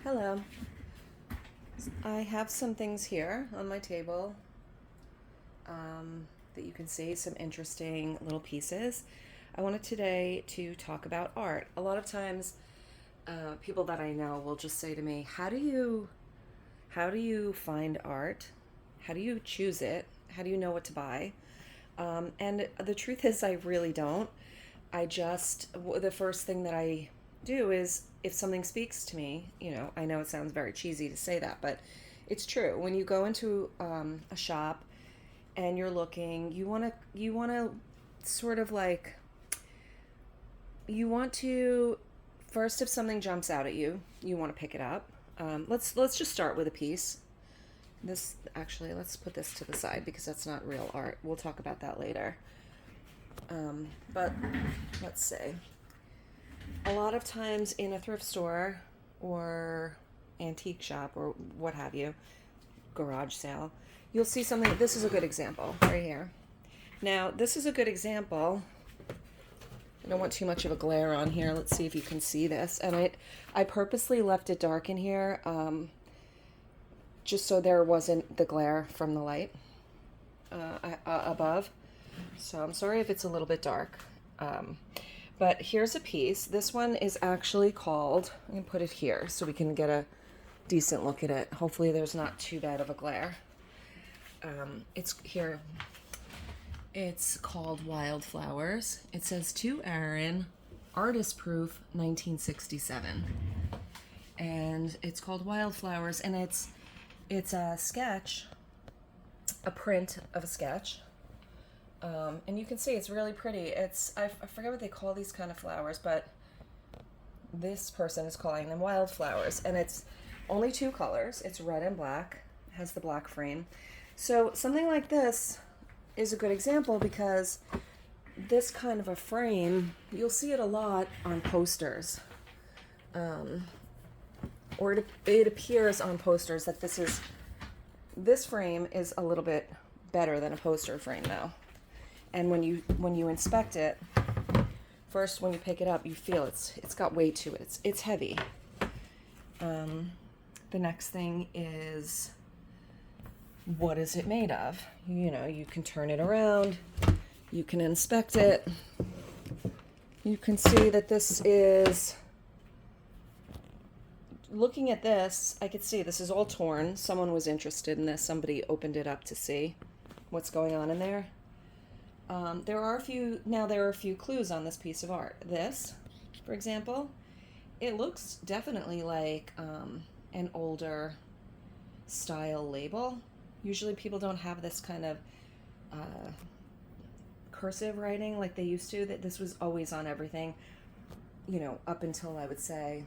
Hello. I have some things here on my table that you can see, some interesting little pieces. I wanted today to talk about art. A lot of times, people that I know will just say to me, how do you find art? How do you choose it? How do you know what to buy?" And the truth is, I really don't. The first thing that I do is if something speaks to me, I know it sounds very cheesy to say that, but it's true. When you go into a shop and you're looking, you want to sort of like, you want to, first, if something jumps out at you, you want to pick it up. Let's just start with a piece. Let's put this to the side because that's not real art. We'll talk about that later. But let's say a lot of times in a thrift store or antique shop or what have you, garage sale, you'll see something. This is a good example right here. Now, this is a good example. I don't want too much of a glare on here. Let's see if you can see this. And I purposely left it dark in here, just so there wasn't the glare from the light above. So I'm sorry if it's a little bit dark. But here's a piece. This one is actually called, I'm going to put it here so we can get a decent look at it. Hopefully there's not too bad of a glare. It's here. It's called Wildflowers. It says to Aaron, artist proof 1967. And it's called Wildflowers, and it's a sketch, a print of a sketch. And you can see it's really pretty. I forget what they call these kind of flowers, but this person is calling them wildflowers. And it's only two colors. It's red and black. It has the black frame. So something like this is a good example because this kind of a frame, you'll see it a lot on posters. Or it appears on posters that this frame is a little bit better than a poster frame though. And when you inspect it, first when you pick it up, you feel it's got weight to it. It's heavy. The next thing is, what is it made of? You can turn it around. You can inspect it. You can see that this is, looking at this, I could see this is all torn. Someone was interested in this. Somebody opened it up to see what's going on in there. There are a few clues on this piece of art. This, for example, it looks definitely like an older style label. Usually people don't have this kind of cursive writing like they used to. That this was always on everything, up until I would say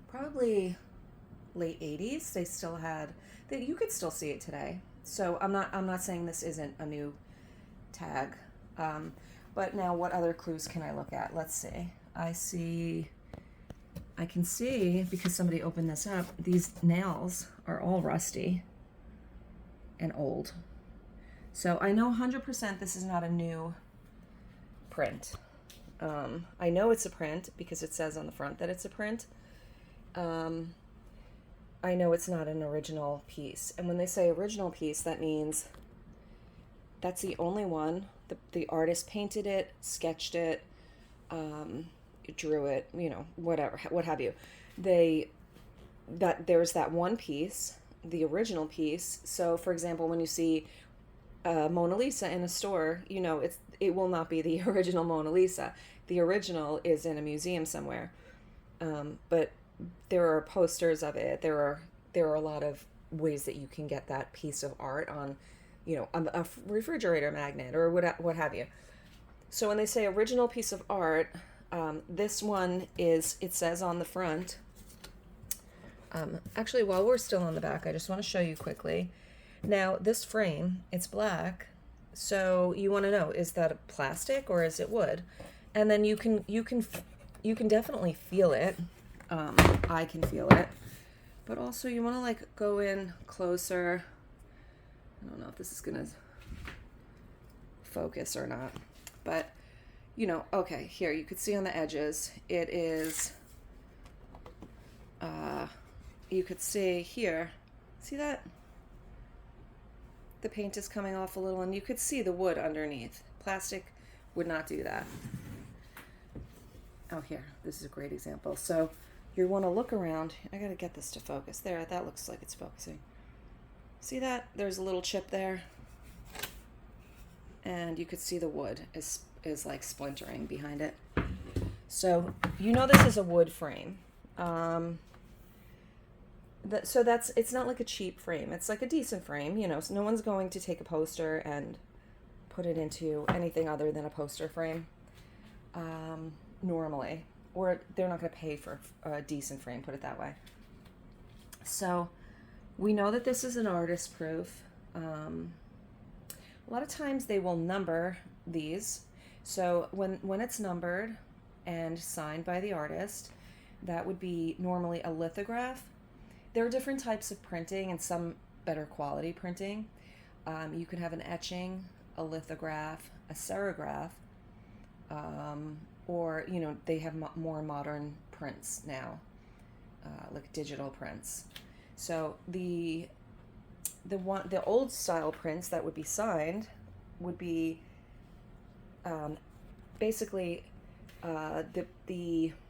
probably late 80s. They still had that. You could still see it today. So I'm not saying this isn't a new tag. But now what other clues can I look at? Let's see. I can see, because somebody opened this up, these nails are all rusty and old. So I know 100% this is not a new print. I know it's a print because it says on the front that it's a print. I know it's not an original piece. And when they say original piece, that means that's the only one. The artist painted it, sketched it, drew it, whatever, what have you. There's that one piece, the original piece. So, for example, when you see Mona Lisa in a store, it will not be the original Mona Lisa. The original is in a museum somewhere. But there are posters of it. There are a lot of ways that you can get that piece of art on, a refrigerator magnet or what have you. So when they say original piece of art, this one it says on the front. Actually, while we're still on the back, I just want to show you quickly. Now, this frame, it's black, so you want to know, is that plastic or is it wood? And then you can definitely feel it. I can feel it. But also you want to go in closer. I don't know if this is going to focus or not. But, okay, here you could see on the edges, it is uh, you could see here, see that? The paint is coming off a little, and you could see the wood underneath. Plastic would not do that. Oh, here, this is a great example. So you want to look around. I got to get this to focus. There, that looks like it's focusing. See that? There's a little chip there. And you could see the wood is like splintering behind it. So you know this is a wood frame. So it's not like a cheap frame. It's like a decent frame, you know. So no one's going to take a poster and put it into anything other than a poster frame normally. Or they're not going to pay for a decent frame, put it that way. So we know that this is an artist proof. A lot of times they will number these. So when it's numbered and signed by the artist, that would be normally a lithograph. There are different types of printing and some better quality printing. You can have an etching, a lithograph, a serigraph, or, you know, they have more modern prints now, like digital prints. So the old style prints that would be signed would be basically the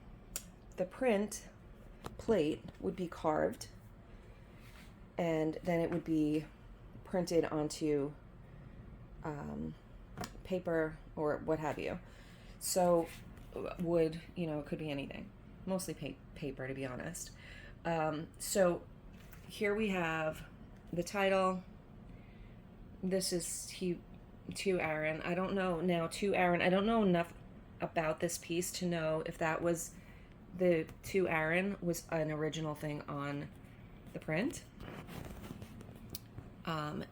print plate would be carved, and then it would be printed onto paper or what have you. So wood, you know, it could be anything, mostly paper, to be honest. So here we have the title. This is to Aaron. I don't know now, to Aaron. I don't know enough about this piece to know if that was the to Aaron was an original thing on the print.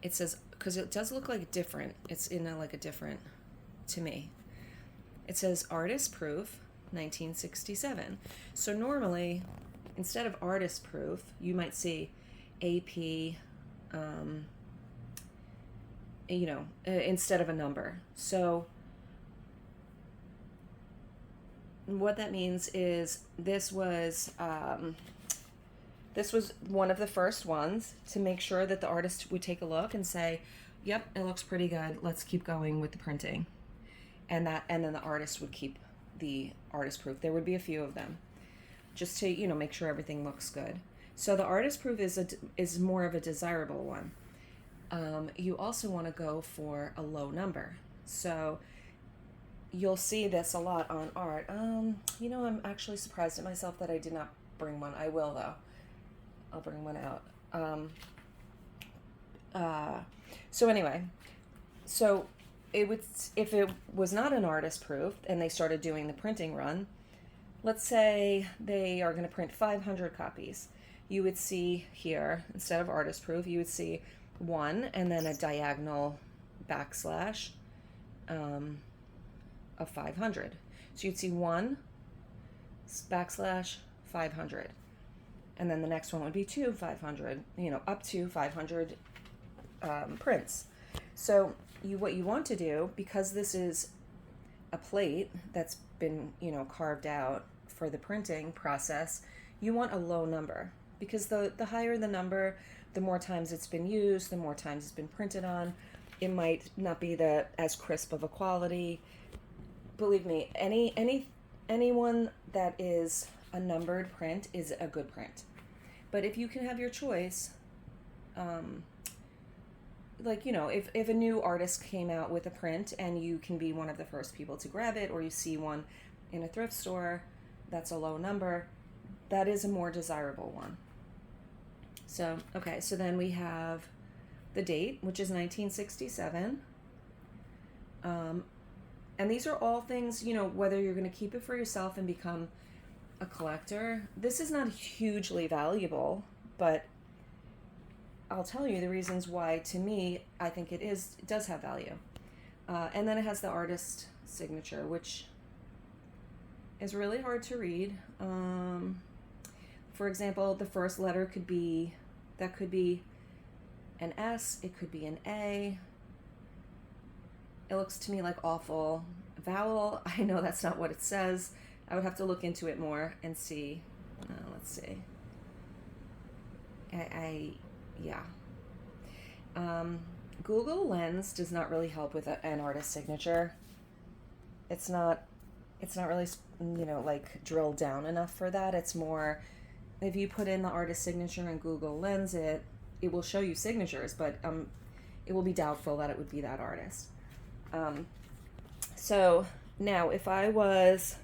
It says, because it does look like different. It's in a different, to me. It says artist proof, 1967. So normally, instead of artist proof, you might see AP, you know, instead of a number. So what that means is this was one of the first ones to make sure that the artist would take a look and say, yep, it looks pretty good, let's keep going with the printing. And then the artist would keep the artist proof. There would be a few of them, just to, you know, make sure everything looks good. So the artist proof is more of a desirable one. You also want to go for a low number. So you'll see this a lot on art. You know, I'm actually surprised at myself that I did not bring one. I will, though. I'll bring one out. So anyway, so if it was not an artist proof and they started doing the printing run, let's say they are going to print 500 copies. You would see here, instead of artist proof, you would see 1 and then a diagonal backslash of 500. So you'd see 1 backslash 500. And then the next one would be 2 500, you know, up to 500 prints. So what you want to do, because this is a plate that's been, you know, carved out for the printing process, you want a low number, because the higher the number, the more times it's been used, the more times it's been printed on. It might not be as crisp of a quality. Believe me, anyone that is a numbered print is a good print. But if you can have your choice, like, you know, if a new artist came out with a print and you can be one of the first people to grab it, or you see one in a thrift store that's a low number, that is a more desirable one. So, okay, so then we have the date, which is 1967. And these are all things, you know, whether you're going to keep it for yourself and become a collector, this is not hugely valuable, but I'll tell you the reasons why, to me, I think it does have value. And then it has the artist signature, which is really hard to read. For example, the first letter could be an S, it could be an A. It looks to me like awful. Vowel, I know that's not what it says. I would have to look into it more and see. Let's see. I yeah. Um, Google Lens does not really help with an artist signature. It's not. It's not really, like drilled down enough for that. It's more if you put in the artist signature and Google Lens it will show you signatures, but it will be doubtful that it would be that artist. So now, if I was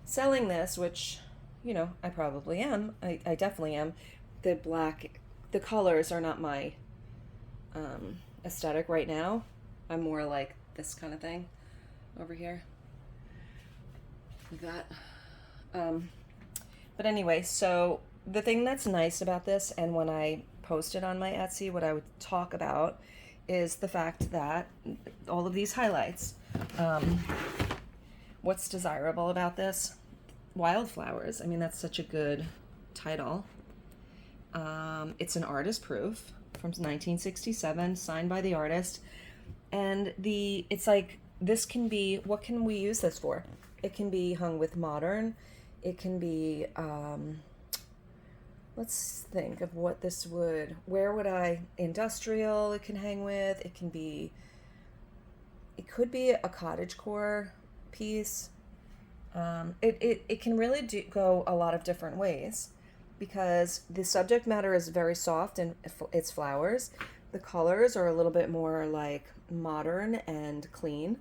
selling this, which I probably am, I definitely am. The colors are not my aesthetic right now. I'm more like this kind of thing over here. That. But anyway, so the thing that's nice about this, and when I post it on my Etsy, what I would talk about is the fact that all of these highlights. What's desirable about this? Wildflowers. I mean, that's such a good title. It's an artist proof from 1967, signed by the artist. And it's like, this can be, what can we use this for? It can be hung with modern. It can be, let's think of what this would, industrial it can hang with. It could be a cottagecore piece. It can really go a lot of different ways because the subject matter is very soft and it's flowers. The colors are a little bit more like modern and clean.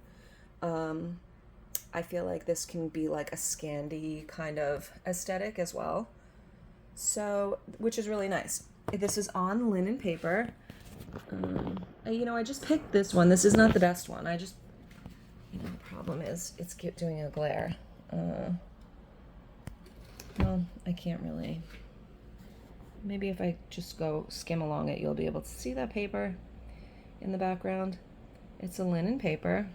I feel like this can be like a Scandi kind of aesthetic as well. So, which is really nice. This is on linen paper. I just picked this one. This is not the best one. The problem is it's doing a glare. Well, I can't really. Maybe if I just go skim along it, you'll be able to see that paper in the background. It's a linen paper.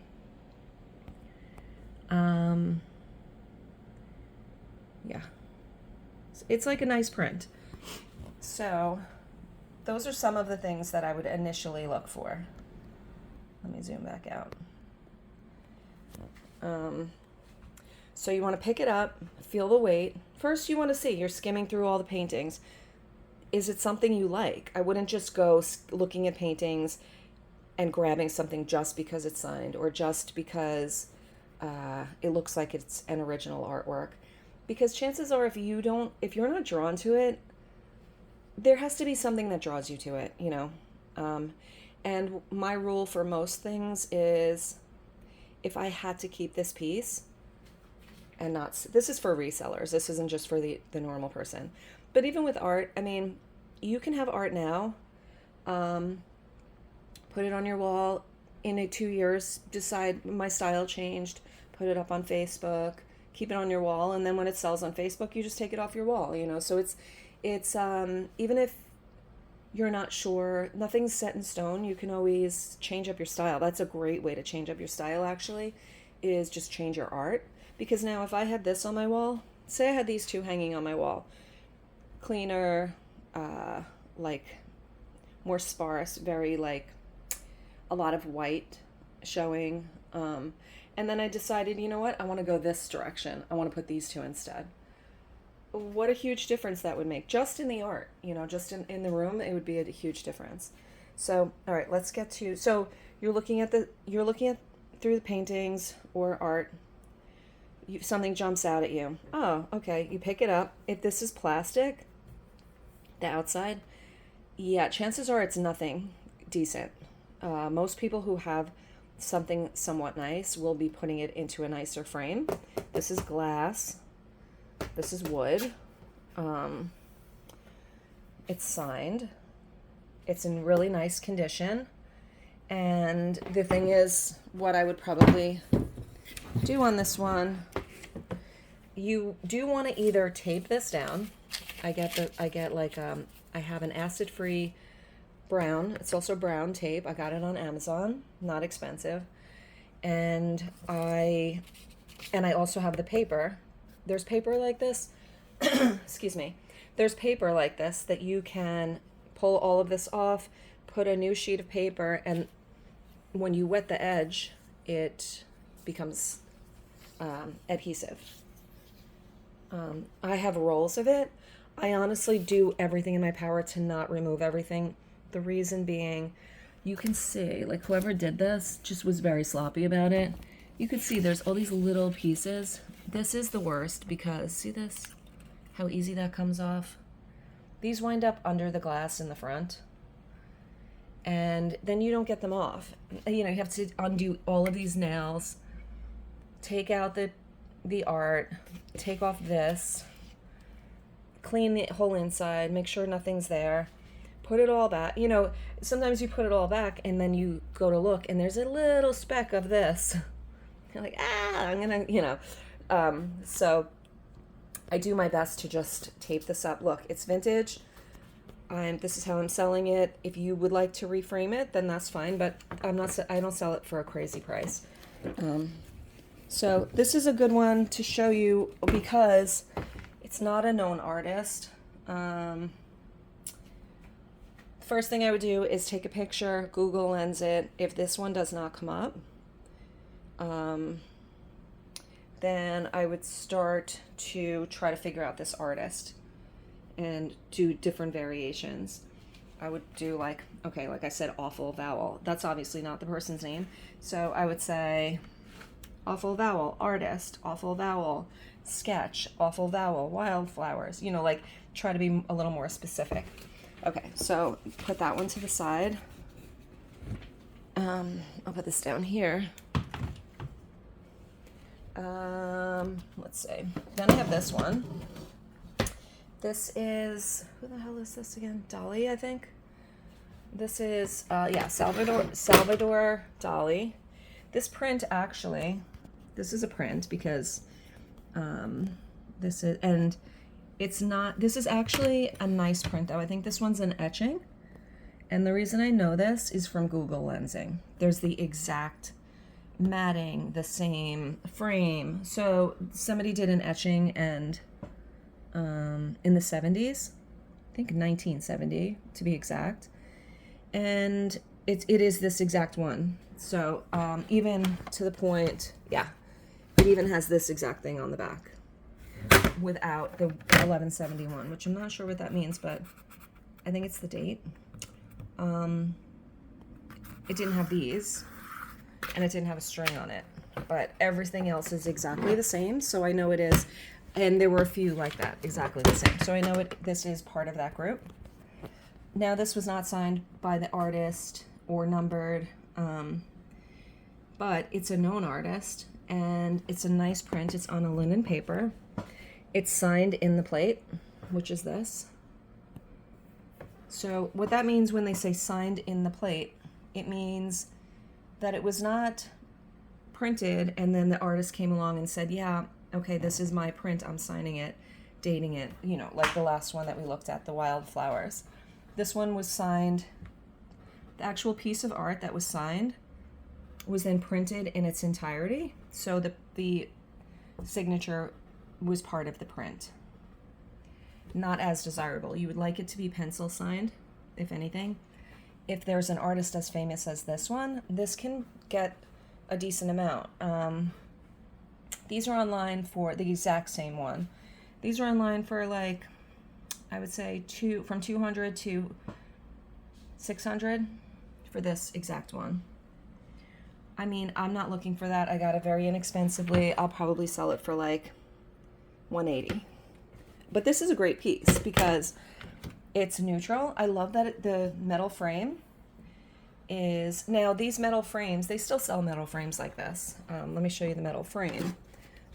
Yeah. It's like a nice print. So, those are some of the things that I would initially look for. Let me zoom back out. So you want to pick it up, feel the weight. First, you want to see, you're skimming through all the paintings. Is it something you like? I wouldn't just go looking at paintings and grabbing something just because it's signed or just because it looks like it's an original artwork. Because chances are if you're not drawn to it, there has to be something that draws you to it, And my rule for most things is if I had to keep this piece and this is for resellers. This isn't just for the normal person. But even with art, I mean, you can have art now, put it on your wall. In 2 years, decide my style changed, put it up on Facebook, keep it on your wall, and then when it sells on Facebook, you just take it off your wall, So it's even if you're not sure, nothing's set in stone, you can always change up your style. That's a great way to change up your style, actually, is just change your art. Because now if I had this on my wall, say I had these two hanging on my wall, cleaner, like more sparse, very like a lot of white showing, and then I decided, you know what, I want to go this direction. I want to put these two instead. What a huge difference that would make just in the art, just in the room, it would be a huge difference. So, all right, let's get to, so you're looking at through the paintings or art, something jumps out at you. Oh, okay, you pick it up. If this is plastic, the outside, yeah, chances are it's nothing decent. Most people who have something somewhat nice will be putting it into a nicer frame. This is glass. This is wood. It's signed. It's in really nice condition. And the thing is, what I would probably do on this one, you do want to either tape this down. I have an acid-free brown. It's also brown tape. I got it on Amazon, not expensive. And I also have the paper. There's paper like this. Excuse me. There's paper like this that you can pull all of this off, put a new sheet of paper, and when you wet the edge, it becomes adhesive. I have rolls of it. I honestly do everything in my power to not remove everything. The reason being, you can see, like whoever did this just was very sloppy about it. You can see there's all these little pieces. This is the worst because, see this? How easy that comes off? These wind up under the glass in the front. And then you don't get them off. You know, you have to undo all of these nails, take out the art, take off this, clean the whole inside, make sure nothing's there, put it all back. You know, sometimes you put it all back and then you go to look and there's a little speck of this. You're like, I'm gonna, you know. So I do my best to just tape this up. Look, it's vintage. This is how I'm selling it. If you would like to reframe it, then that's fine, but I don't sell it for a crazy price. So this is a good one to show you because it's not a known artist. First thing I would do is take a picture, Google Lens it. If this one does not come up, then I would start to try to figure out this artist and do different variations. I would do like I said, awful vowel. That's obviously not the person's name. So I would say awful vowel, artist, awful vowel, sketch, awful vowel, wildflowers. You know, like try to be a little more specific. Okay, so put that one to the side. I'll put this down here. Let's see. Then I have this one. This is, who the hell is this again? Dali, I think. This is, Salvador Dali. This print actually, this is a print because this is actually a nice print though. I think this one's an etching. And the reason I know this is from Google Lensing. There's the exact matting, the same frame. So somebody did an etching and in the 70s, I think 1970 to be exact, and it is this exact one. So even to the point, it even has this exact thing on the back without the 1171, which I'm not sure what that means, but I think it's the date. It didn't have these, and it didn't have a string on it, but everything else is exactly the same, so I know it is. And there were a few like that, exactly the same. So I know this is part of that group. Now, this was not signed by the artist or numbered, but it's a known artist, and it's a nice print. It's on a linen paper. It's signed in the plate, which is this. So what that means when they say signed in the plate, it means that it was not printed and then the artist came along and said, yeah, okay, this is my print, I'm signing it, dating it, you know, like the last one that we looked at, the wildflowers. This one was signed, the actual piece of art that was signed was then printed in its entirety, so the signature was part of the print. Not as desirable. You would like it to be pencil signed, if anything. If there's an artist as famous as this one, this can get a decent amount. These are online for the exact same one. These are online for like, I would say from 200 to 600 for this exact one. I mean, I'm not looking for that. I got it very inexpensively. I'll probably sell it for like 180. But this is a great piece because it's neutral. I love that the metal frame is, now these metal frames, they still sell metal frames like this. Let me show you the metal frame.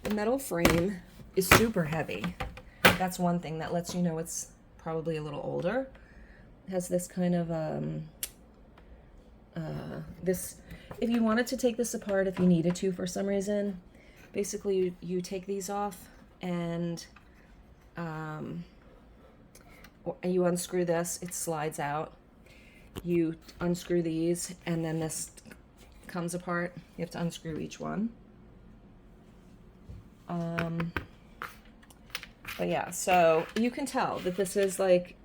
The metal frame is super heavy. That's one thing that lets you know it's probably a little older. It has this kind of, if you wanted to take this apart, if you needed to for some reason, basically you take these off and you unscrew this, it slides out. You unscrew these and then this comes apart. You have to unscrew each one. But yeah, so you can tell that this is like,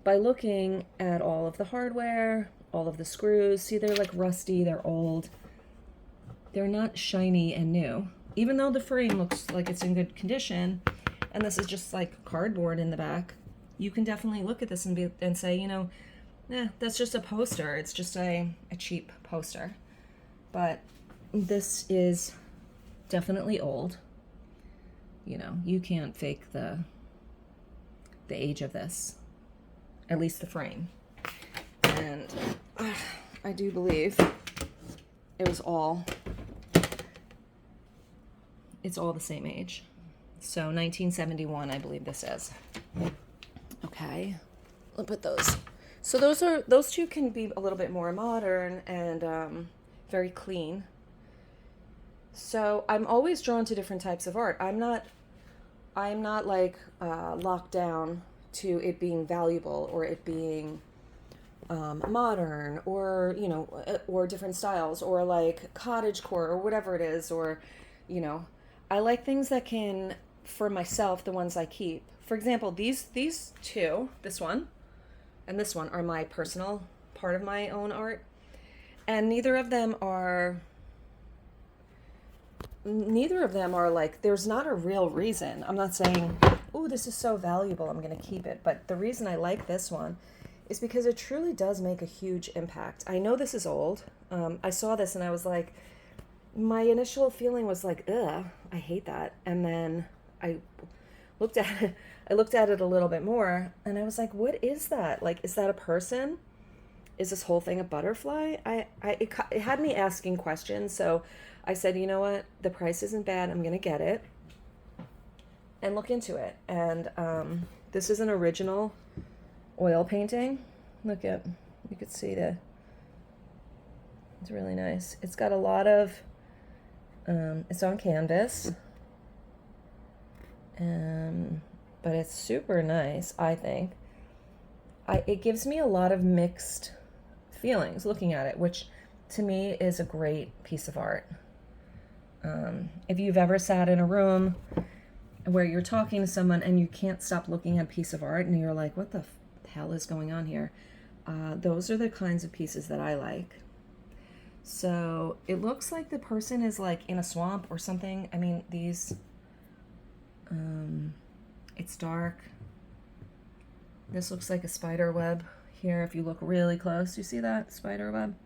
by looking at all of the hardware, all of the screws, see they're like rusty, they're old. They're not shiny and new. Even though the frame looks like it's in good condition, and this is just like cardboard in the back, you can definitely look at this and say, that's just a poster. It's just a cheap poster. But this is definitely old. You can't fake the age of this, at least the frame. And I do believe it's all the same age. So 1971, I believe this is. Okay, I'll put those. So those two can be a little bit more modern and very clean. So I'm always drawn to different types of art. I'm not like locked down to it being valuable or it being modern or or different styles or like cottagecore or whatever it is, or I like things that can, for myself, the ones I keep. For example, these two, this one and this one, are my personal part of my own art, and neither of them are like, there's not a real reason. I'm not saying, oh, this is so valuable, I'm going to keep it. But the reason I like this one is because it truly does make a huge impact. I know this is old. I saw this and I was like, my initial feeling was like, ugh, I hate that. And then I looked at it a little bit more and I was like, what is that? Like, is that a person? Is this whole thing a butterfly? It had me asking questions. So I said, you know what? The price isn't bad. I'm going to get it and look into it. And this is an original oil painting. You could see it's really nice. It's got a lot of, it's on canvas. But it's super nice, I think. It gives me a lot of mixed feelings looking at it, which to me is a great piece of art. If you've ever sat in a room where you're talking to someone and you can't stop looking at a piece of art and you're like, what the hell is going on here? Those are the kinds of pieces that I like. So it looks like the person is like in a swamp or something. I mean, these, it's dark. This looks like a spider web here. If you look really close, you see that spider web?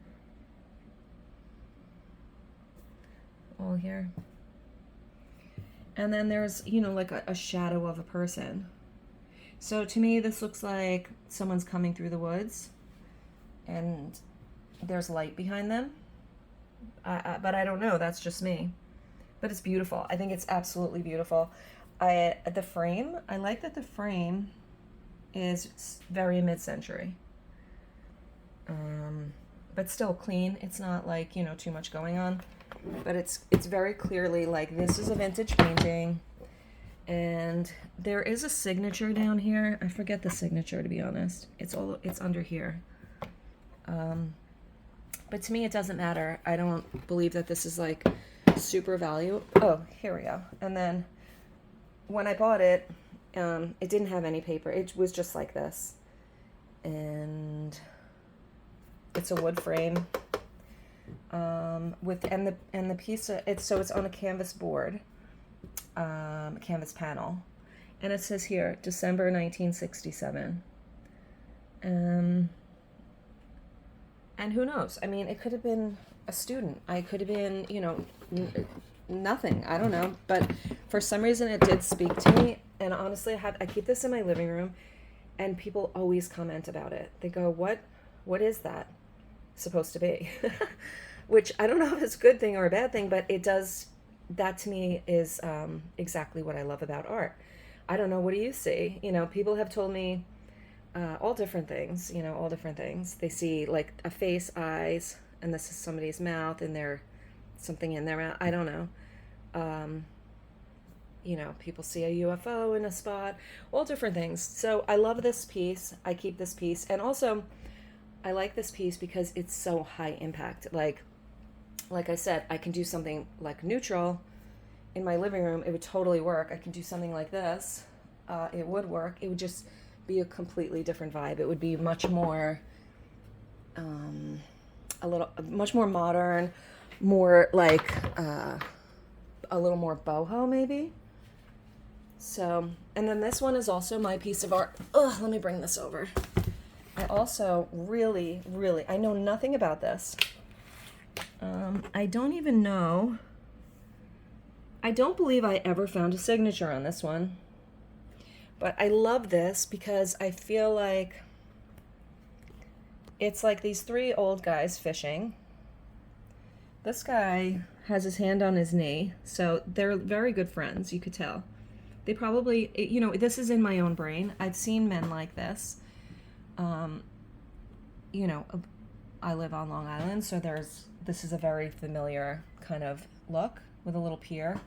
All here. And then there's, like a shadow of a person. So to me, this looks like someone's coming through the woods and there's light behind them. But I don't know. That's just me. But it's beautiful. I think it's absolutely beautiful. The frame, I like that the frame is very mid-century. But still clean. It's not like, too much going on. But it's very clearly like this is a vintage painting. And there is a signature down here. I forget the signature, to be honest. It's under here. But to me, it doesn't matter. I don't believe that this is like super value. Oh, here we go. And then when I bought it, it didn't have any paper. It was just like this. And it's a wood frame. The piece it's on a canvas board, canvas panel, and it says here December 1967. And who knows? I mean, it could have been a student. I could have been, nothing. I don't know. But for some reason, it did speak to me. And honestly, I keep this in my living room, and people always comment about it. They go, "What is that supposed to be?" Which I don't know if it's a good thing or a bad thing, but it does. That to me is exactly what I love about art. I don't know. What do you see? People have told me all different things. All different things. They see like a face, eyes, and this is somebody's mouth, and there's something in their mouth. I don't know. People see a UFO in a spot. All different things. So I love this piece. I keep this piece, and also I like this piece because it's so high impact. Like I said, I can do something like neutral in my living room. It would totally work. I can do something like this. It would work. It would just be a completely different vibe. It would be much more, much more modern, more like a little more boho maybe. So, and then this one is also my piece of art. Ugh, let me bring this over. I also really, I know nothing about this. I don't even know. I don't believe I ever found a signature on this one. But I love this because I feel like it's like these three old guys fishing. This guy has his hand on his knee, so they're very good friends, you could tell. They probably, you know, this is in my own brain. I've seen men like this. You know, I live on Long Island, so this is a very familiar kind of look with a little pier.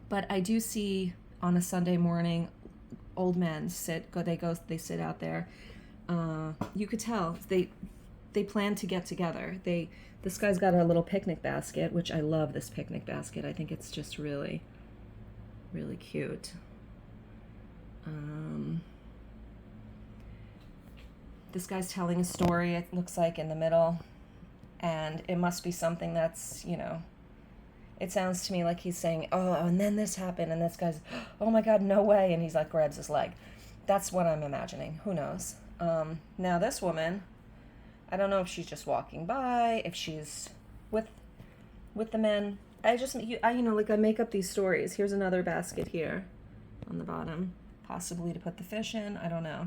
But I do see on a Sunday morning, old men sit out there. You could tell they plan to get together. This guy's got a little picnic basket, which I love this picnic basket. I think it's just really, really cute. This guy's telling a story, it looks like, in the middle. And it must be something that's, you know, it sounds to me like he's saying, oh, and then this happened, and this guy's, oh my God, no way. And he's like, grabs his leg. That's what I'm imagining. Who knows? Now this woman, I don't know if she's just walking by, if she's with the men. I make up these stories. Here's another basket here on the bottom, possibly to put the fish in. I don't know.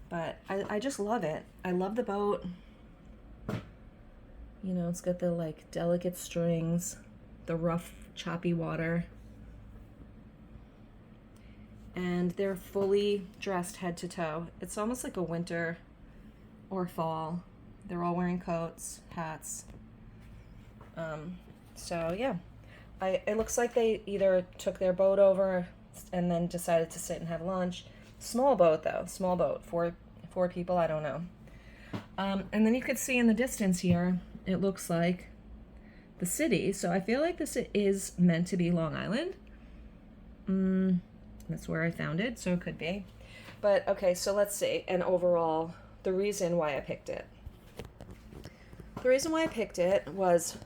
But I just love it. I love the boat. You know, it's got the like delicate strings, the rough, choppy water. And they're fully dressed head to toe. It's almost like a winter or fall. They're all wearing coats, hats. So yeah, it looks like they either took their boat over and then decided to sit and have lunch. Small boat though, small boat, four people, I don't know. And then you could see in the distance here, it looks like the city. So I feel like this is meant to be Long Island. That's where I found it, so it could be. But okay, so let's see. And overall, the reason why I picked it. The reason why I picked it was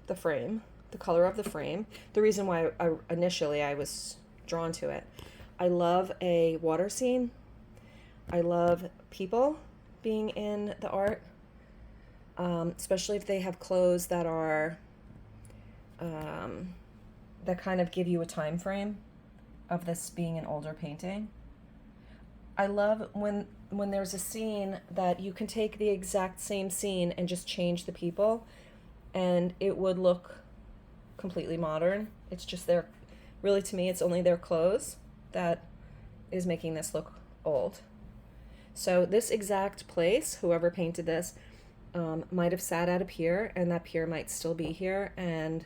the frame, the color of the frame. The reason why initially I was drawn to it. I love a water scene. I love people being in the art, especially if they have clothes that are that kind of give you a time frame of this being an older painting. I love when there's a scene that you can take the exact same scene and just change the people and it would look completely modern. It's just really to me, it's only their clothes that is making this look old. So this exact place, whoever painted this, might have sat at a pier, and that pier might still be here, and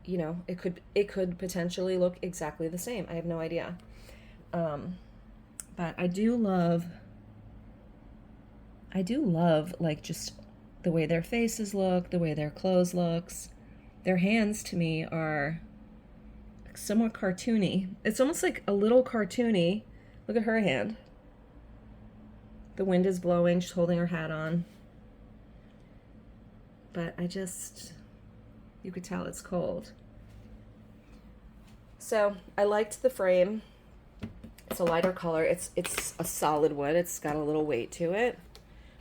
you know, it could potentially look exactly the same. I have no idea. But I do love like just the way their faces look, the way their clothes looks. Their hands to me are somewhat cartoony. It's almost like a little cartoony. Look at her hand. The wind is blowing, she's holding her hat on. But you could tell it's cold. So I liked the frame. It's a lighter color. It's a solid wood. It's got a little weight to it.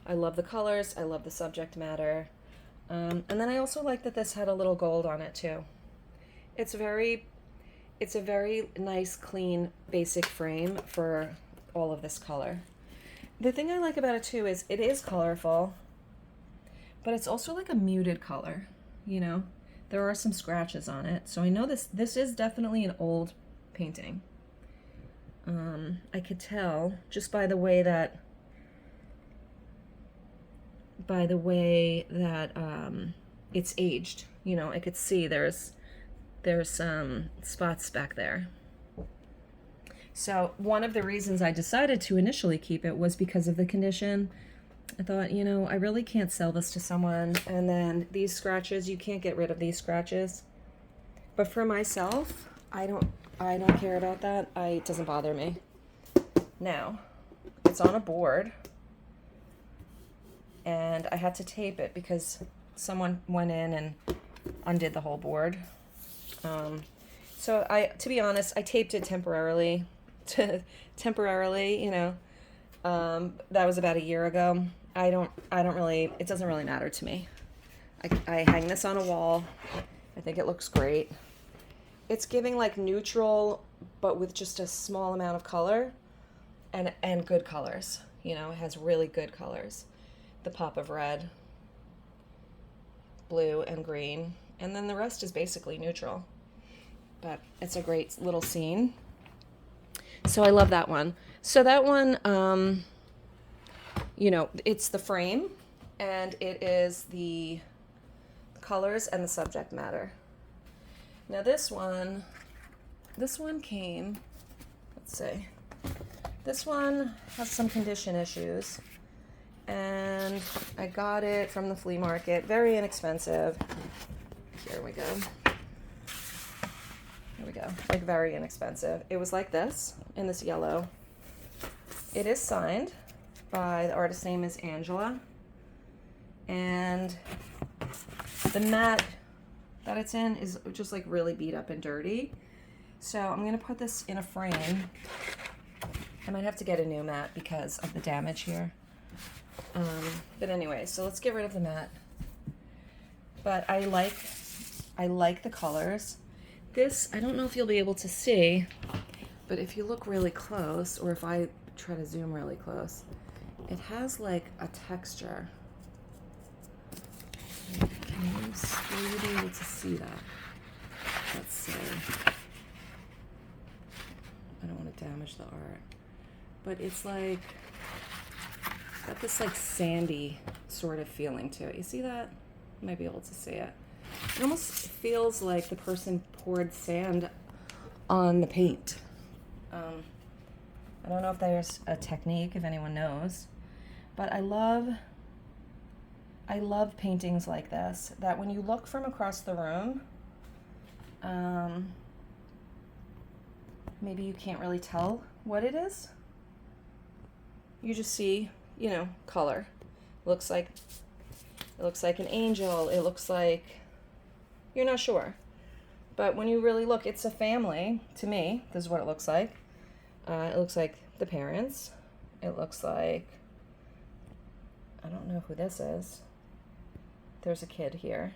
I love the colors. I love the subject matter. And then I also like that this had a little gold on it too. It's a very nice, clean, basic frame for all of this color. The thing I like about it too is it is colorful, but it's also like a muted color, you know? There are some scratches on it, so I know this is definitely an old painting. I could tell just by the way that it's aged. You know, I could see there's some spots back there. So one of the reasons I decided to initially keep it was because of the condition. I thought, you know, I really can't sell this to someone, and then these scratches, you can't get rid of these scratches. But for myself, I don't care about that. It doesn't bother me. Now, it's on a board, and I had to tape it because someone went in and undid the whole board. So to be honest, I taped it temporarily, temporarily, you know. That was about a year ago. I don't really, it doesn't really matter to me. I hang this on a wall. I think it looks great. It's giving like neutral, but with just a small amount of color and good colors. You know, it has really good colors. The pop of red, blue, and green. And then the rest is basically neutral. But it's a great little scene. So I love that one. So that one, you know, it's the frame and it is the colors and the subject matter. Now this one came, let's see, this one has some condition issues and I got it from the flea market, very inexpensive. Here we go. Here we go, like very inexpensive. It was like this, in this yellow. It is signed by, the artist's name is Angela. And the mat that it's in is just like really beat up and dirty. So I'm gonna put this in a frame. I might have to get a new mat because of the damage here. But anyway, so let's get rid of the mat. But I like the colors. This, I don't know if you'll be able to see, but if you look really close, or if I try to zoom really close, it has like a texture. Will you be able to see that? Let's see. I don't want to damage the art. But it's like, got this like sandy sort of feeling to it. You see that? You might be able to see it. It almost feels like the person poured sand on the paint. I don't know if there's a technique, if anyone knows, but I love paintings like this, that when you look from across the room, maybe you can't really tell what it is. You just see, you know, color. It looks like an angel. It looks like, you're not sure. But when you really look, it's a family. To me, this is what it looks like. It looks like the parents. It looks like, I don't know who this is. There's a kid here.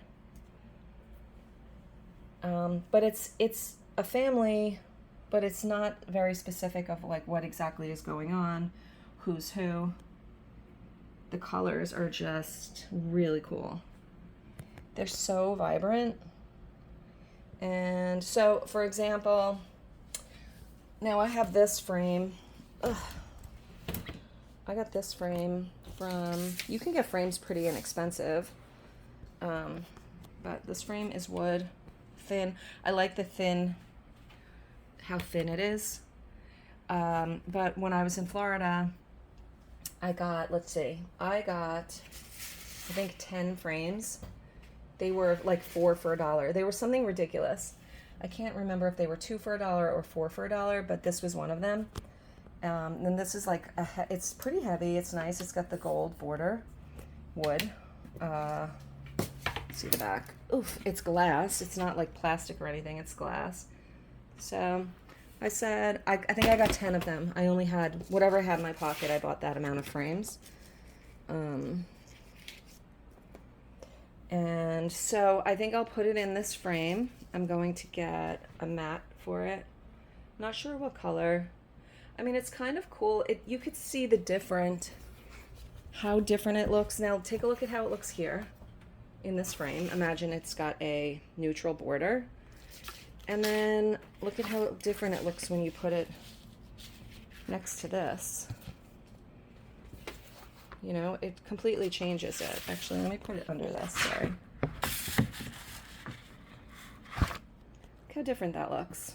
But it's a family, but it's not very specific of like what exactly is going on, who's who. The colors are just really cool. They're so vibrant. And so, for example, now I have this frame. Ugh. I got this frame from, you can get frames pretty inexpensive. But this frame is wood, thin. I like the thin, how thin it is. But when I was in Florida, I got, I think 10 frames. They were like 4 for $1. They were something ridiculous. I can't remember if they were 2 for $1 or 4 for $1, but this was one of them. And this is like, it's pretty heavy. It's nice. It's got the gold border, wood. See the back. Oof, it's glass. It's not like plastic or anything. It's glass. So I said, I think I got 10 of them. I only had, whatever I had in my pocket, I bought that amount of frames. And so I think I'll put it in this frame. I'm going to get a mat for it. Not sure what color. I mean, it's kind of cool. You could see how different it looks. Now take a look at how it looks here in this frame. Imagine it's got a neutral border. And then look at how different it looks when you put it next to this. You know, it completely changes it. Actually, let me put it under this, sorry. Look how different that looks.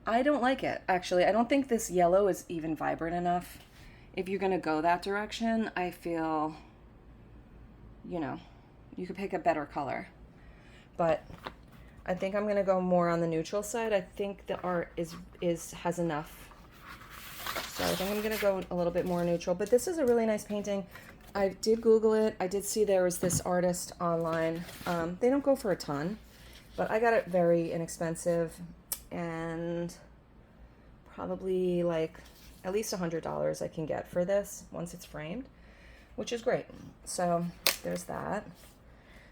I don't like it, actually. I don't think this yellow is even vibrant enough. If you're gonna go that direction, I feel, you know, you could pick a better color. But I think I'm gonna go more on the neutral side. I think the art has enough. So I think I'm gonna go a little bit more neutral, but this is a really nice painting. I did Google it. I did see there was this artist online. They don't go for a ton, But I got it very inexpensive, and probably like at least $100 I can get for this once it's framed, which is great. So there's that.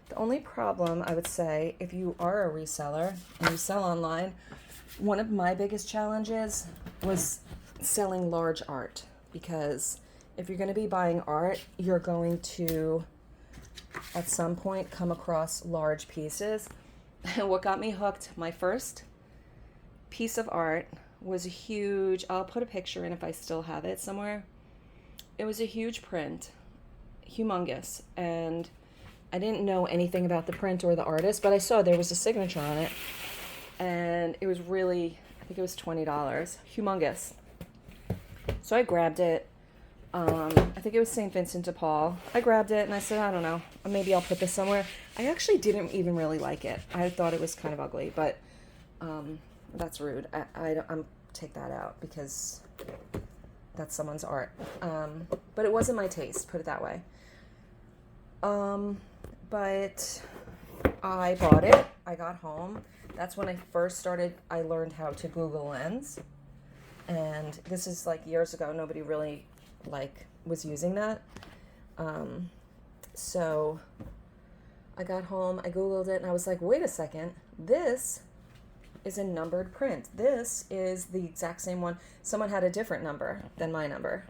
The only problem, I would say, if you are a reseller and you sell online, one of my biggest challenges was selling large art, because if you're going to be buying art, you're going to at some point come across large pieces. And what got me hooked, my first piece of art was a huge, I'll put a picture in if I still have it somewhere. It was a huge print, humongous, and I didn't know anything about the print or the artist, but I saw there was a signature on it, and it was really, I think it was $20, humongous. So I grabbed it. I think it was St. Vincent de Paul. I grabbed it and I said, I don't know, maybe I'll put this somewhere. I actually didn't even really like it. I thought it was kind of ugly, but that's rude. I'm take that out because that's someone's art. But it wasn't my taste, put it that way. But I bought it. I got home. That's when I first started. I learned how to Google Lens, and this is like years ago. Nobody really was using that. So I got home. I Googled it, and I was like, wait a second. This is a numbered print. This is the exact same one. Someone had a different number than my number,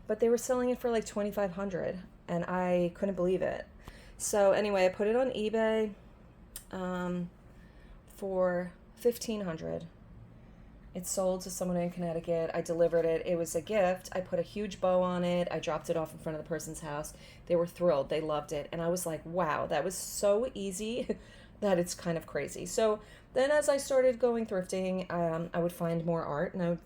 but they were selling it for like $2,500, and I couldn't believe it. So anyway, I put it on eBay for $1,500. It sold to someone in Connecticut. I delivered it. It was a gift. I put a huge bow on it. I dropped it off in front of the person's house. They were thrilled. They loved it. And I was like, wow, that was so easy that it's kind of crazy. So then as I started going thrifting, I would find more art. And I would,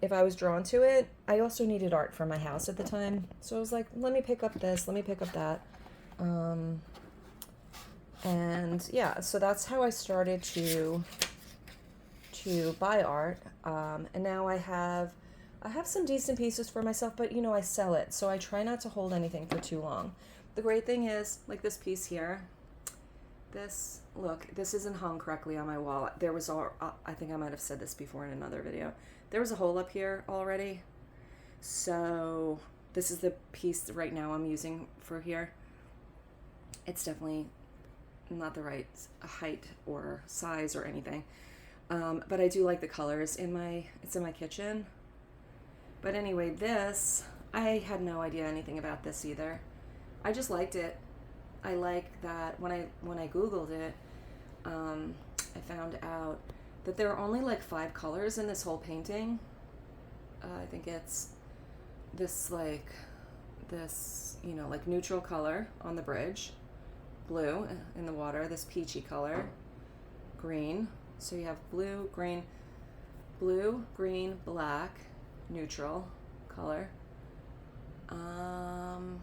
if I was drawn to it, I also needed art for my house at the time. So I was like, let me pick up this. Let me pick up that. And yeah, so that's how I started to buy art, and now I have some decent pieces for myself, but I sell it, so I try not to hold anything for too long. The great thing is, like this piece here, this isn't hung correctly on my wall. There was I think I might have said this before in another video. There was a hole up here already, so this is the piece right now I'm using for here. It's definitely not the right height or size or anything. But I do like the colors it's in my kitchen. But anyway, this, I had no idea anything about this either. I just liked it. I like that when I Googled it, I found out that there are only like 5 colors in this whole painting. I think it's this neutral color on the bridge, blue in the water, this peachy color, green. So you have blue, green, black, neutral color. I'm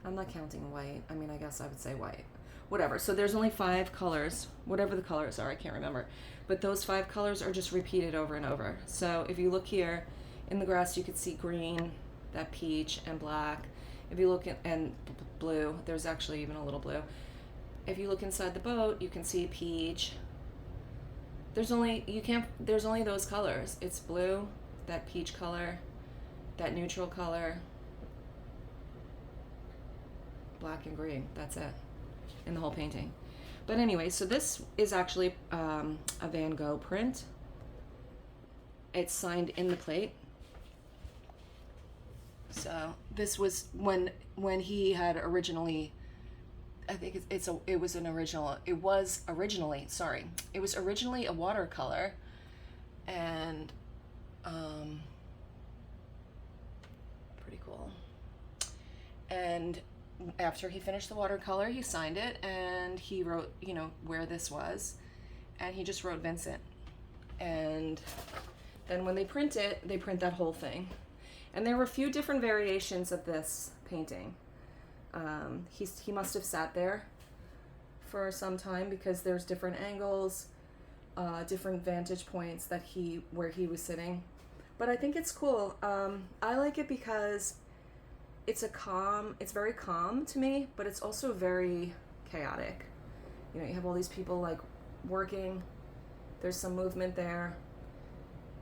not counting white. I mean, I guess I would say white. Whatever. So there's only 5 colors, whatever the colors are, I can't remember. But those 5 colors are just repeated over and over. So if you look here in the grass, you could see green, that peach, and black. If you look and blue, there's actually even a little blue. If you look inside the boat, you can see peach. There's only those colors. It's blue, that peach color, that neutral color, black and green. That's it in the whole painting. But anyway, so this is actually a Van Gogh print. It's signed in the plate. So this was when he had originally, I think it was originally a watercolor, and pretty cool. And after he finished the watercolor, he signed it, and he wrote, where this was, and he just wrote Vincent. And then when they print it, they print that whole thing. And there were a few different variations of this painting. He must have sat there for some time, because there's different angles, different vantage points where he was sitting. But I think it's cool. I like it because it's very calm to me, but it's also very chaotic. You know, you have all these people like working. There's some movement there.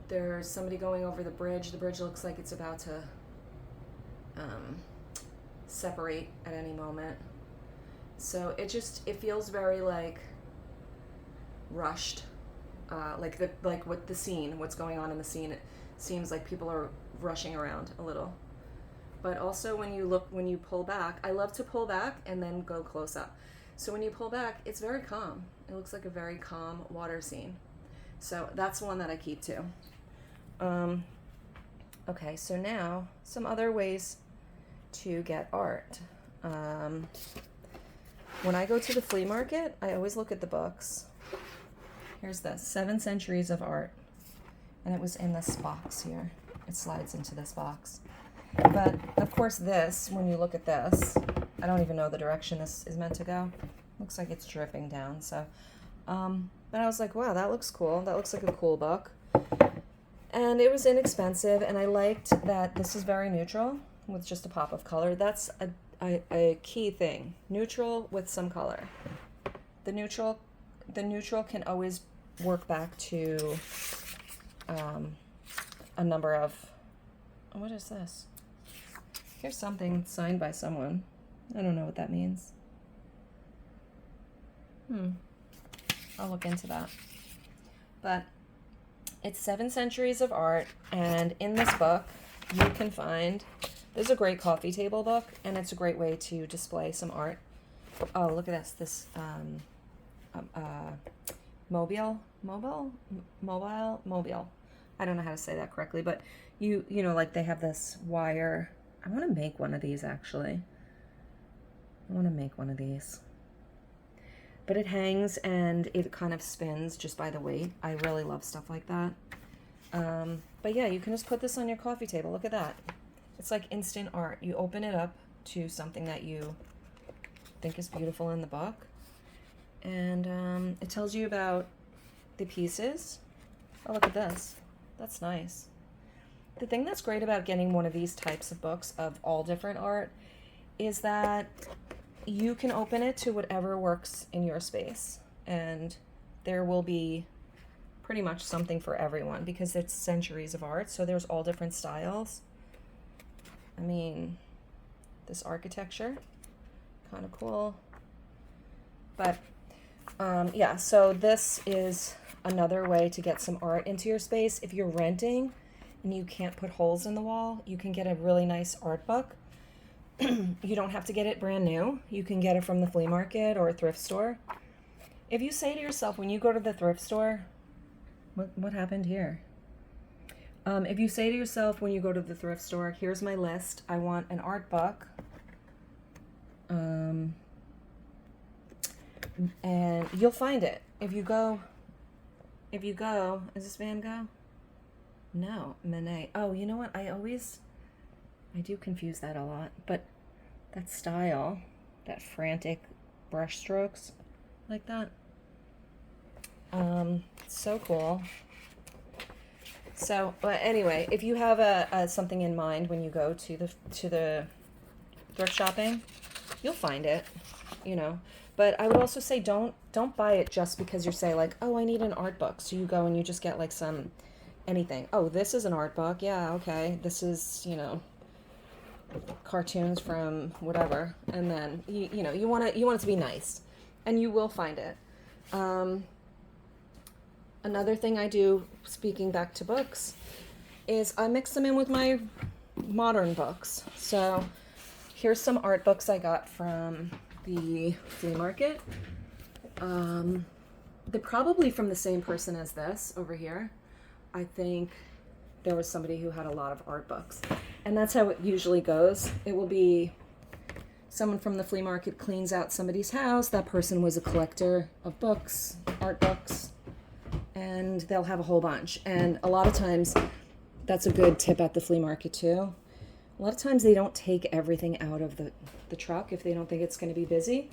There's somebody going over the bridge. The bridge looks like it's about to separate at any moment. So it feels very like rushed. Like what the scene, what's going on in the scene, it seems like people are rushing around a little. But also when you pull back, I love to pull back and then go close up. So when you pull back, it's very calm. It looks like a very calm water scene. So that's one that I keep too. Okay, so now some other ways to get art. When I go to the flea market, I always look at the books. Here's this, 7 Centuries of Art. And it was in this box here. It slides into this box. But, of course, this, when you look at this, I don't even know the direction this is meant to go. Looks like it's dripping down, so. But I was like, wow, that looks cool. That looks like a cool book. And it was inexpensive, and I liked that this is very neutral with just a pop of color. That's a key thing. Neutral with some color. The neutral can always work back to a number of, what is this? Here's something signed by someone. I don't know what that means. I'll look into that. But it's 7 Centuries of Art, and in this book you can find, this is a great coffee table book, and it's a great way to display some art. Oh, look at this mobile. I don't know how to say that correctly, but you know, like they have this wire. I want to make one of these actually. But it hangs and it kind of spins just by the weight. I really love stuff like that. But yeah, you can just put this on your coffee table. Look at that. It's like instant art. You open it up to something that you think is beautiful in the book. And it tells you about the pieces. Oh, look at this. That's nice. The thing that's great about getting one of these types of books of all different art is that you can open it to whatever works in your space. And there will be pretty much something for everyone because it's centuries of art. So there's all different styles. I mean, this architecture, kind of cool. But yeah, so this is another way to get some art into your space. If you're renting and you can't put holes in the wall, you can get a really nice art book. You don't have to get it brand new. You can get it from the flea market or a thrift store. If you say to yourself, when you go to the thrift store, what happened here? If you say to yourself when you go to the thrift store, here's my list. I want an art book. And you'll find it. If you go, is this Van Gogh? No, Monet. Oh, you know what? I do confuse that a lot. But that style, that frantic brush strokes like that. So cool. So, but anyway, if you have something in mind when you go to the thrift shopping, you'll find it, you know. But I would also say don't buy it just because you say like, oh, I need an art book. So you go and you just get like anything. Oh, this is an art book. Yeah, okay. This is, you know, cartoons from whatever. And then you know, you want it to be nice, and you will find it. Another thing I do, speaking back to books, is I mix them in with my modern books. So here's some art books I got from the flea market. They're probably from the same person as this over here. I think there was somebody who had a lot of art books. And that's how it usually goes. It will be someone from the flea market cleans out somebody's house. That person was a collector of books, art books, and they'll have a whole bunch. And a lot of times, that's a good tip at the flea market too. A lot of times they don't take everything out of the truck if they don't think it's going to be busy.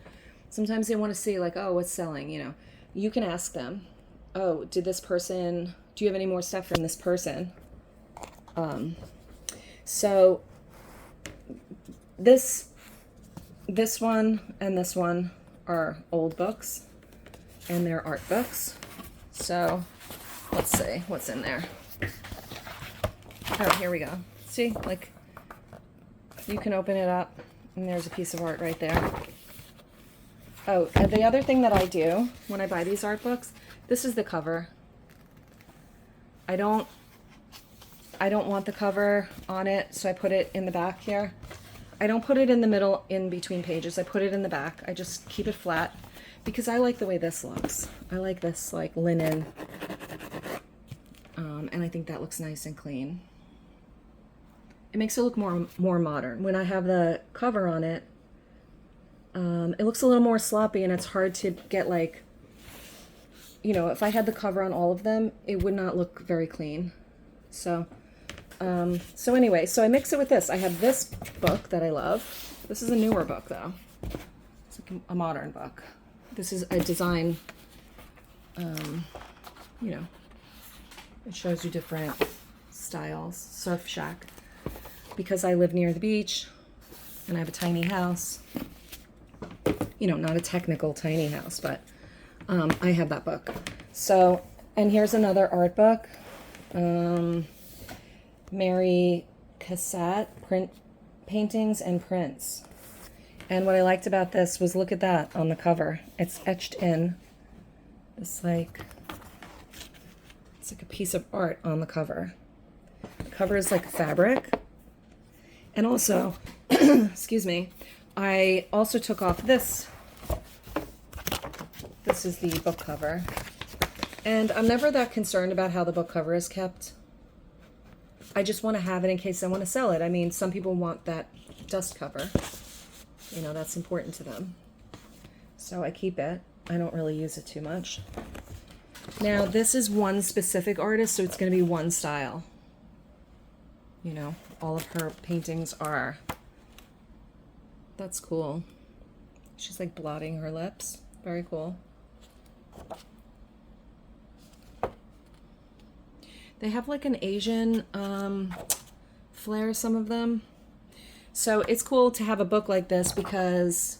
Sometimes they want to see like, oh, what's selling, you know. You can ask them, oh, do you have any more stuff from this person? So this one and this one are old books and they're art books. So let's see what's in there. Oh, here we go. See, like, you can open it up and there's a piece of art right there. Oh, and the other thing that I do when I buy these art books, this is the cover. I don't want the cover on it, so I put it in the back here. I don't put it in the middle in between pages. I put it in the back. I just keep it flat because I like the way this looks. I like this like linen, and I think that looks nice and clean. It makes it look more modern. When I have the cover on it, it looks a little more sloppy, and it's hard to get, like, you know, if I had the cover on all of them, it would not look very clean. So anyway, so I mix it with this. I have this book that I love. This is a newer book, though. It's like a modern book. This is a design, you know, it shows you different styles. Surf Shack. Because I live near the beach and I have a tiny house. You know, not a technical tiny house, but I have that book. So, and here's another art book. Mary Cassatt, print paintings and prints. And what I liked about this was, look at that on the cover. It's etched in. It's like a piece of art on the cover. The cover is like fabric. And also, excuse me, I also took off this. This is the book cover. And I'm never that concerned about how the book cover is kept. I just want to have it in case I want to sell it. I mean, some people want that dust cover. You know, that's important to them. So I keep it. I don't really use it too much. Now, this is one specific artist, so it's going to be one style. You know, all of her paintings are. That's cool. She's like blotting her lips. Very cool. They have like an Asian flair, some of them. So it's cool to have a book like this because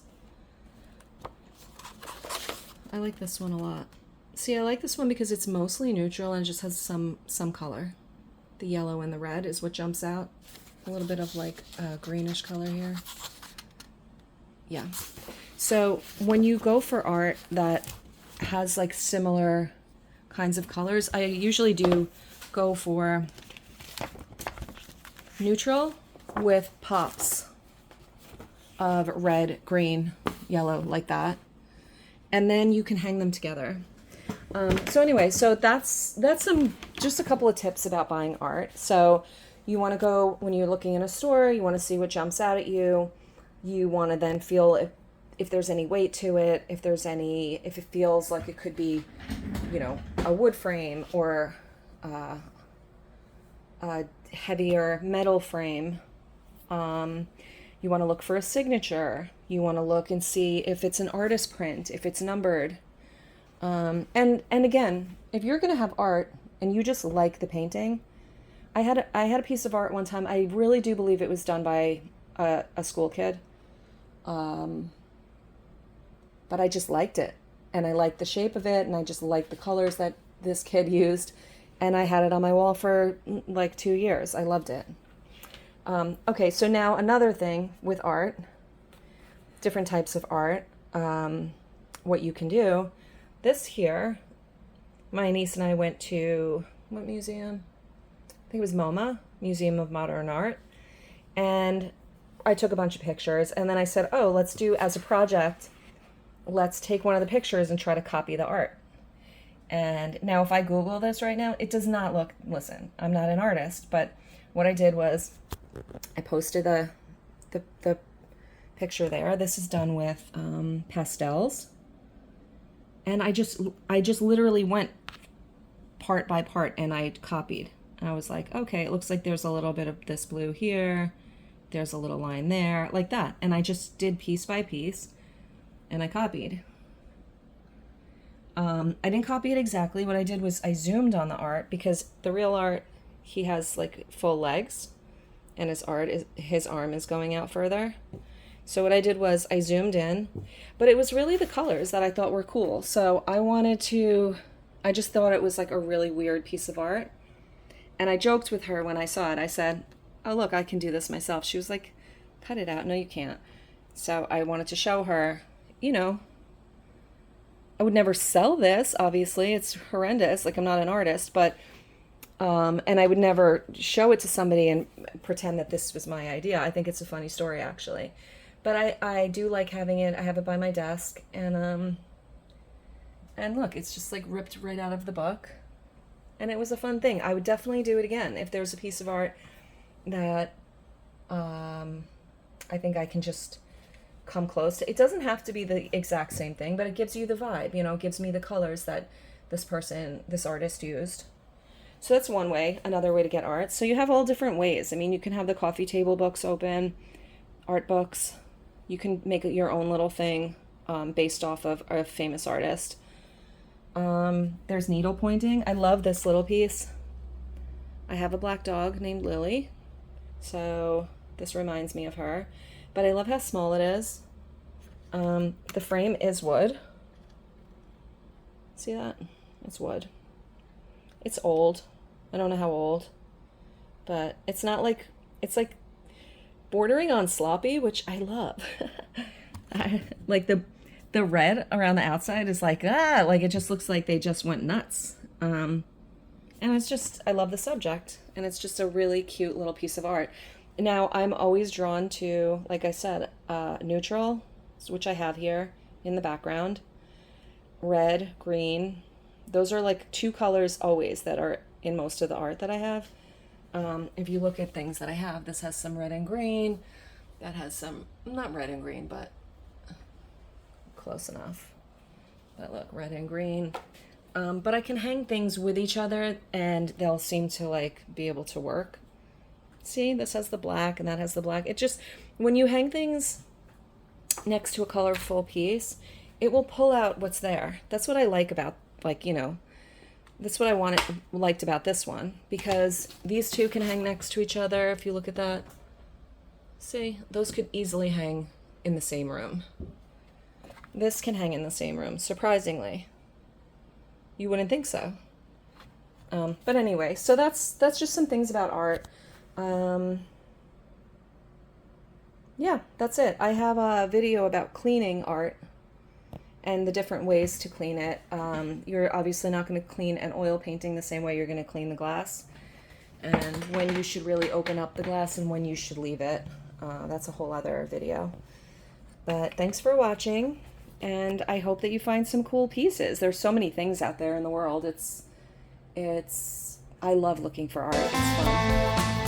I like this one a lot. See, I like this one because it's mostly neutral and just has some color. The yellow and the red is what jumps out. A little bit of like a greenish color here. Yeah. So when you go for art that has like similar kinds of colors, I usually do go for neutral with pops of red, green, yellow, like that. And then you can hang them together. So anyway, so that's just a couple of tips about buying art. So you want to go, when you're looking in a store, you want to see what jumps out at you. You want to then feel if there's any weight to it, if it feels like it could be, you know, a wood frame or a heavier metal frame. You want to look for a signature. You want to look and see if it's an artist print, if it's numbered. And again, if you're going to have art and you just like the painting, I had a piece of art one time. I really do believe it was done by a school kid. But I just liked it, and I liked the shape of it, and I just liked the colors that this kid used, and I had it on my wall for like 2 years. I loved it. Okay, so now another thing with art, different types of art, what you can do. This here, my niece and I went to, what museum? I think it was MoMA, Museum of Modern Art. And I took a bunch of pictures, and then I said, oh, let's do, as a project, let's take one of the pictures and try to copy the art. And now if I Google this right now, it does not look, listen, I'm not an artist, but what I did was I posted the picture there. This is done with pastels. And I just literally went part by part and I copied. And I was like, okay, it looks like there's a little bit of this blue here. There's a little line there, like that. And I just did piece by piece and I copied. I didn't copy it exactly. What I did was I zoomed on the art because the real art, he has like full legs and his arm is going out further. So what I did was I zoomed in, but it was really the colors that I thought were cool. So I just thought it was like a really weird piece of art. And I joked with her when I saw it. I said, "Oh, look, I can do this myself." She was like, "Cut it out. No, you can't." So I wanted to show her, you know, I would never sell this, obviously. It's horrendous. Like, I'm not an artist, but and I would never show it to somebody and pretend that this was my idea. I think it's a funny story, actually. But I do like having it. I have it by my desk, and look, it's just like ripped right out of the book. And it was a fun thing. I would definitely do it again if there's a piece of art that I think I can just come close to. It doesn't have to be the exact same thing, but it gives you the vibe, you know, it gives me the colors that this artist used. So that's one way, another way to get art. So you have all different ways. I mean, you can have the coffee table books open, art books. You can make it your own little thing based off of a famous artist. There's needle pointing. I love this little piece. I have a black dog named Lily, so this reminds me of her. But I love how small it is. The frame is wood. See that? It's wood. It's old. I don't know how old, but it's not like, it's like bordering on sloppy, which I love. Like the red around the outside is like, like it just looks like they just went nuts. And it's just, I love the subject, and it's just a really cute little piece of art. Now, I'm always drawn to, like I said, neutral, which I have here in the background, red, green. Those are like two colors always that are in most of the art that I have. If you look at things that I have, this has some red and green. That has some, not red and green, but close enough. But look, red and green. But I can hang things with each other and they'll seem to like be able to work. See, this has the black and that has the black. It just, when you hang things next to a colorful piece, it will pull out what's there. That's what I like about, like, you know, that's what I liked about this one, because these two can hang next to each other. If you look at that, see, those could easily hang in the same room. This can hang in the same room, surprisingly. You wouldn't think so. But anyway, so that's just some things about art. Yeah, that's it. I have a video about cleaning art and the different ways to clean it. You're obviously not going to clean an oil painting the same way you're going to clean the glass, and when you should really open up the glass and when you should leave it. That's a whole other video. But thanks for watching, and I hope that you find some cool pieces. There's so many things out there in the world. I love looking for art. It's fun.